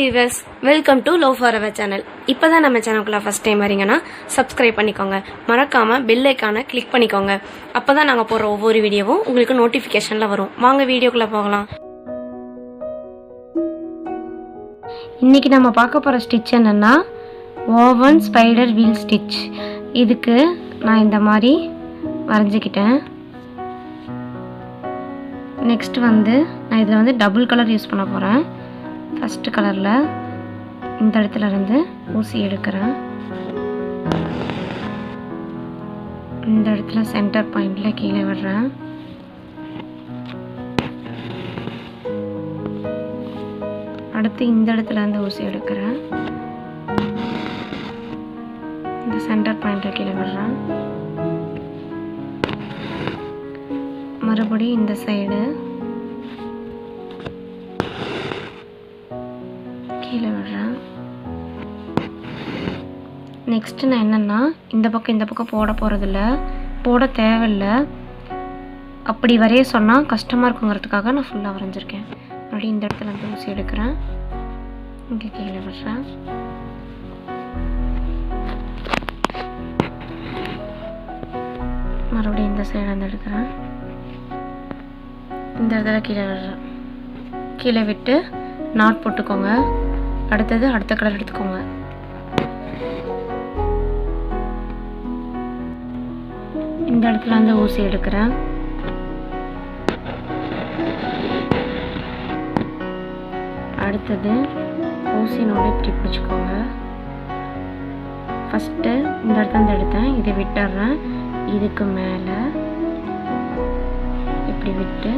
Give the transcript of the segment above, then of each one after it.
viewers, welcome to Love Forever channel. இப்பதான் நம்ம சேனலுக்குள்ள first time வரீங்கன்னா subscribe பண்ணிக்கோங்க. மறக்காம bell icon-ஐ click பண்ணிக்கோங்க. அப்பதான் நாங்க போற ஒவ்வொரு வீடியோவும் உங்களுக்கு நோட்டிஃபிகேஷன்ல வரும். வாங்க வீடியோக்குள்ள போகலாம். இன்னைக்கு நம்ம பார்க்க போற ஸ்டிட்ச் என்னன்னா woven spider wheel stitch. இதுக்கு நான் இந்த மாதிரி வரைஞ்சிக்கிட்டேன். நெக்ஸ்ட் வந்து நான் இதில் வந்து டபுள் கலர் யூஸ் பண்ண போகிறேன். ஃபஸ்ட்டு கலரில் இந்த இடத்துல இருந்து ஊசி எடுக்கிறேன். இந்த இடத்துல சென்டர் பாயிண்டில் கீழே விடுறேன். அடுத்து இந்த இடத்துல இருந்து ஊசி எடுக்கிறேன். இந்த சென்டர் பாயிண்டில் கீழே விடுறேன். மறுபடியும் இந்த சைடு கீழே விடுறேன். நெக்ஸ்ட் நான் என்னன்னா இந்த பக்கம் போட போகிறதில்ல, போட தேவையில்லை. அப்படி வரைய சொன்னால் கஷ்டமாக இருக்குங்கிறதுக்காக நான் ஃபுல்லாக வரைஞ்சிருக்கேன். மறுபடியும் இந்த இடத்துல வந்து ஊசி எடுக்கிறேன். இங்கே கீழே விடுறேன். மறுபடியும் இந்த சைடு வந்து எடுக்கிறேன். இந்த இடத்துல கீழே விடுறேன். கீழே விட்டு நாட் போட்டுக்கோங்க. அடுத்தது அடுத்த கலர் எடுத்துக்கோங்க. இந்த இடத்துல வந்து ஊசி எடுக்கிறேன். அடுத்தது ஊசினோட இப்படி பிடிச்சிக்கோங்க. ஃபஸ்ட்டு இந்த இடத்துல இருந்து எடுத்தேன், இதை விட்டுறேன். இதுக்கு மேலே இப்படி விட்டு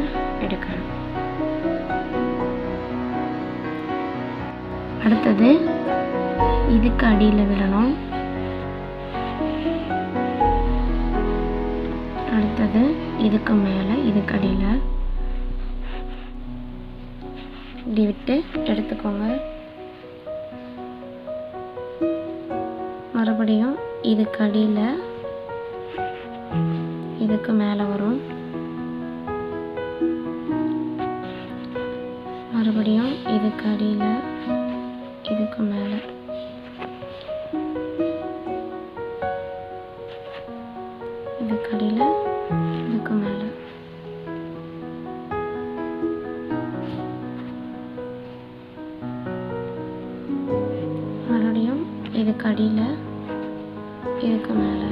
எடுக்கிறேன். அடுத்தது இதுக்கு அடியில் விடணும். அடுத்தது இதுக்கு மேலே இதுக்கு அடியில் இப்படி விட்டு எடுத்துக்கோங்க. மறுபடியும் இதுக்கு அடியில் இதுக்கு மேலே வரும். மறுபடியும் இதுக்கு அடியில் இதுக்கு மேலே, இதுக்கு அடியில் இதுக்கு மேலே, மறுபடியும் இதுக்கு அடியில் இதுக்கு மேலே.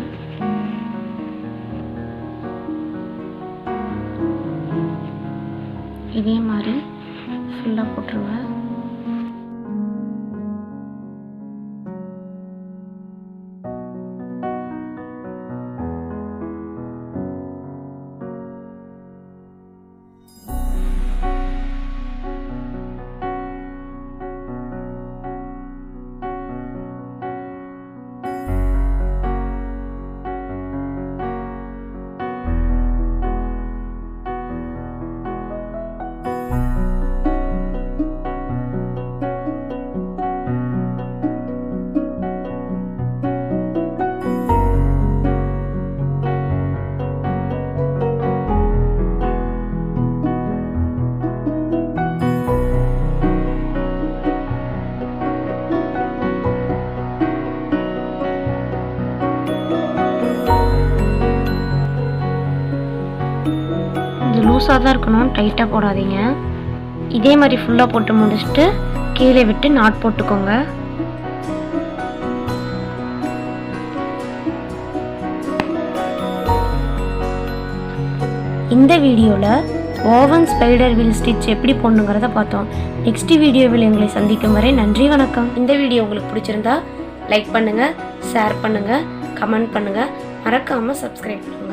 இதே மாதிரி ஃபுல்லாக போட்டுருங்க. லூஸாக தான் இருக்கணும், டைட்டாக போடாதீங்க. இதே மாதிரி ஃபுல்லாக போட்டு முடிச்சுட்டு கீழே விட்டு நாட் போட்டுக்கோங்க. இந்த வீடியோவில் ஓவன் ஸ்பைடர் வீல் ஸ்டிச் எப்படி போடணுங்கிறத பார்த்தோம். நெக்ஸ்ட் வீடியோவில் எங்களை சந்திக்கும் வரை நன்றி, வணக்கம். இந்த வீடியோ உங்களுக்கு பிடிச்சிருந்தா லைக் பண்ணுங்கள், ஷேர் பண்ணுங்கள், கமெண்ட் பண்ணுங்கள், மறக்காமல் சப்ஸ்கிரைப் பண்ணுங்கள்.